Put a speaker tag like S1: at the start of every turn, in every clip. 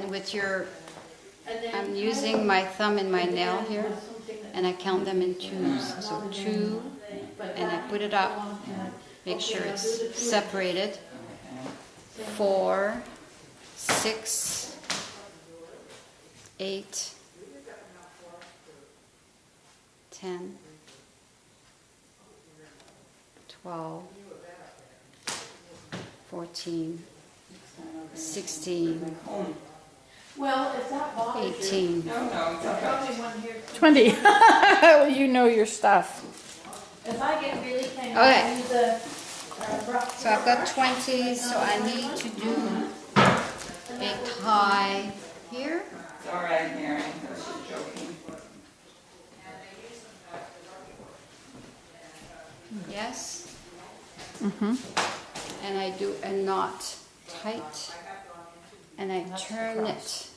S1: And with your, I'm using my thumb and my nail here, and I count them in twos. So 2, and I put it up, make sure it's separated. 4, 6, 8, 10, 12, 14, 16,
S2: Well, if that bothers
S1: 18.
S2: you, probably one here.
S3: 20. Well, you know your stuff.
S2: If I get really tangled,
S1: Okay.
S2: I use a
S1: So I've got 20, so I need to do a tie here.
S4: It's all right, Mary. I was just joking.
S1: Yes.
S3: Mm-hmm.
S1: And I do a knot tight, and I turn it.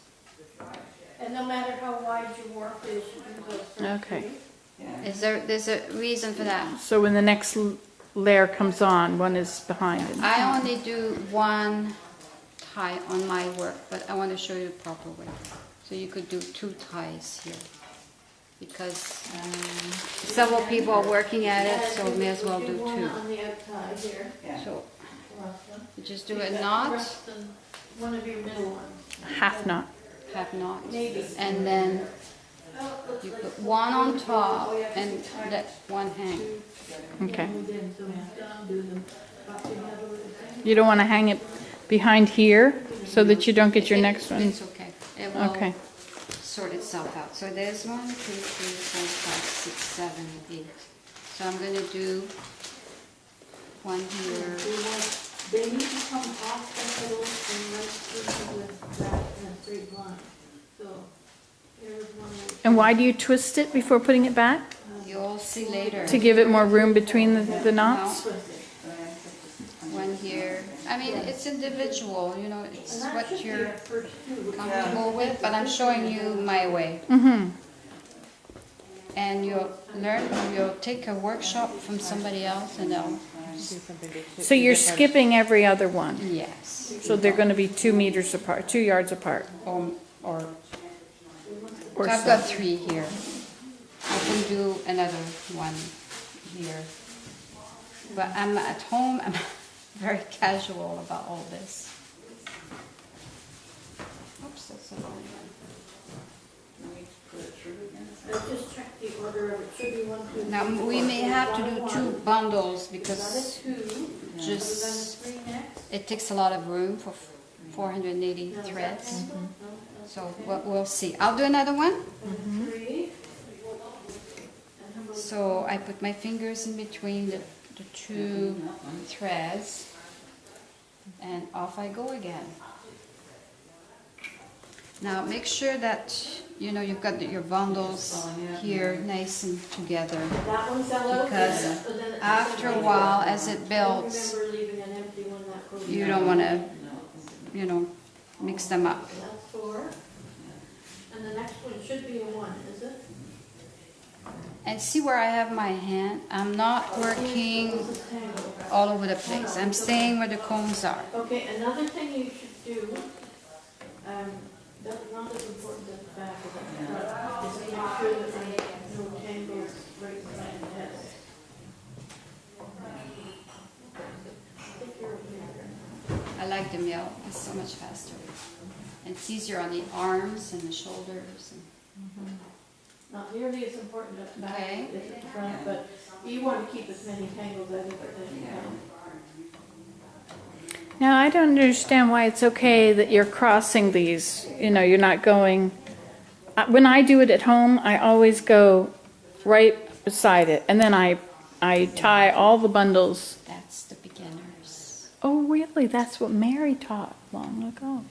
S2: And no matter how wide your warp is, you can go straight.
S3: Okay.
S1: There's a reason for that.
S3: So when the next layer comes on, one is behind it.
S1: I only do one tie on my work, but I want to show you the proper way. So you could do 2 ties here, because several people are working at it, so may as well do 2.
S2: On the outside here.
S1: So you just do a knot,
S2: One of your middle ones.
S3: Half knot.
S1: half knot,
S2: Maybe.
S1: and then you put one on top and let one hang.
S3: Okay.
S2: So do them back together with the same.
S3: You don't want to hang it behind here so that you don't get your next one.
S1: It's okay. It will
S3: Okay.
S1: sort itself out. So there's 1, 2, 3, 4, 5, 6, 7, 8. So I'm going to do one here.
S2: They need to come off the middle and right through with that and a straight line. So there's one.
S3: And why do you twist it before putting it back?
S1: You'll see later.
S3: To give it more room between the knots?
S1: One here. I mean, it's individual, you know, it's what you're
S2: First two.
S1: comfortable with, but I'm showing you my way.
S3: Mm-hmm.
S1: And you'll take a workshop from somebody else and they'll,
S3: So you're skipping every other one.
S1: yes.
S3: So they're going to be 2 meters apart, 2 yards apart.
S1: Or
S3: Or
S1: so I've
S3: so.
S1: got 3 here. I can do another one here. But I'm at home, I'm very casual about all this. Oops, that's the wrong one.
S2: I just checked the order of it. Should be 1, 2.
S1: Now, we may have to do 2 bundles because
S2: Another 2.
S1: just,
S2: 3 next.
S1: it takes a lot of room for 480 threads. So we'll see. I'll do another one.
S2: 3.
S1: So I put my fingers in between the 2 threads and off I go again. Now make sure that you know you've got your bundles here nice and together,
S2: That one fell out.
S1: because
S2: but then
S1: after a while as it
S2: I
S1: builds
S2: remember leaving an empty one that goes
S1: you
S2: down.
S1: don't want to, you know, mix them up.
S2: That's 4. And the next one should be a 1, is it?
S1: And see where I have my hand? I'm not working
S2: This is tangled.
S1: all over the place. I'm staying where the combs are.
S2: Okay, another thing you should do, that's not as important as the back of it, but is make sure that there are no tangles right behind the head. Stick your finger.
S1: I like the mill. It's so much faster. And it's easier on the arms and the shoulders.
S2: Not nearly as important at the back
S1: Okay.
S2: as at the front, but you want to keep as many tangles out of it as you can.
S3: Now, I don't understand why it's okay that you're crossing these. You know, you're not going... When I do it at home, I always go right beside it. And then I tie all the bundles.
S1: That's the beginners.
S3: Oh, really? That's what Mary taught long ago.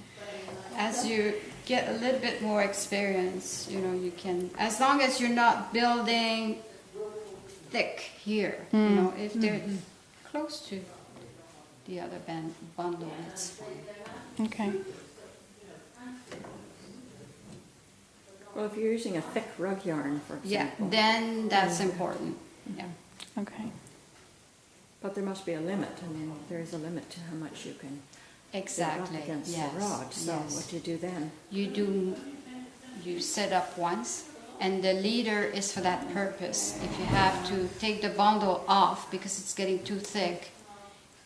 S1: As you get a little bit more experience, you know, you can, as long as you're not building thick here, you know, if they're close to the other bundle, it's fine.
S3: Okay.
S5: Well, if you're using a thick rug yarn, for
S1: Yeah,
S5: example.
S1: then that's important. Yeah.
S3: Okay.
S5: But there must be a limit. I mean, there is a limit to how much you can
S1: Exactly.
S5: Up against
S1: yes.
S5: the rod. So
S1: yes.
S5: what do you do then?
S1: You set up once, and the leader is for that purpose. If you have to take the bundle off because it's getting too thick,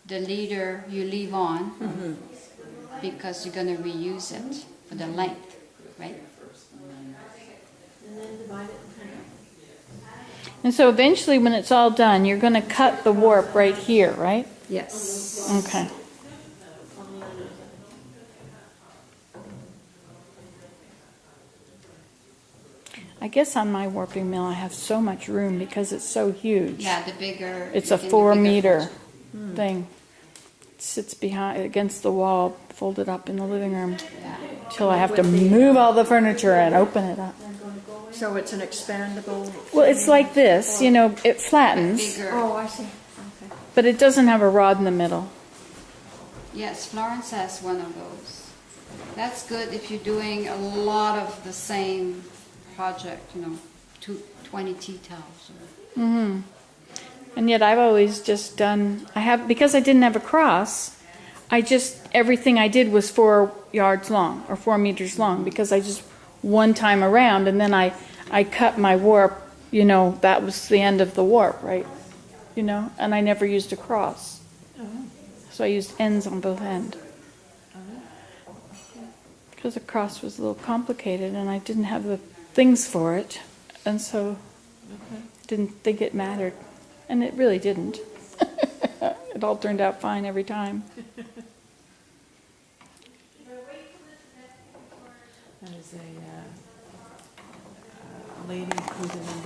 S1: the leader you leave on because you're going to reuse it for the length, right?
S2: And then divide it in half.
S3: And so eventually when it's all done, you're going to cut the warp right here, right?
S1: Yes.
S3: Okay.
S2: On the other side.
S3: I guess on my warping mill I have so much room because it's so huge.
S1: Yeah, the bigger.
S3: It's
S1: you
S3: a
S1: can do
S3: 4
S1: bigger
S3: meter
S1: parts.
S3: thing. It sits behind against the wall, folded up in the living room,
S1: Yeah.
S3: till I have to move all the furniture and open it up.
S5: So it's an expandable.
S3: Well, it's like this, you know, it flattens,
S1: Bigger.
S5: Oh, I see. Okay.
S3: but it doesn't have a rod in the middle.
S1: Yes, Florence has one of those. That's good if you're doing a lot of the same project, you know, 20 tea towels.
S3: And yet I've always just done, because I didn't have a cross, everything I did was 4 yards long or 4 meters long because I just one time around and then I cut my warp, you know, that was the end of the warp, right? You know, and I never used a cross. So I used ends on both ends. Because a cross was a little complicated and I didn't have the things for it. And so didn't think it mattered. And it really didn't. It all turned out fine every time.
S6: That is a lady who's a member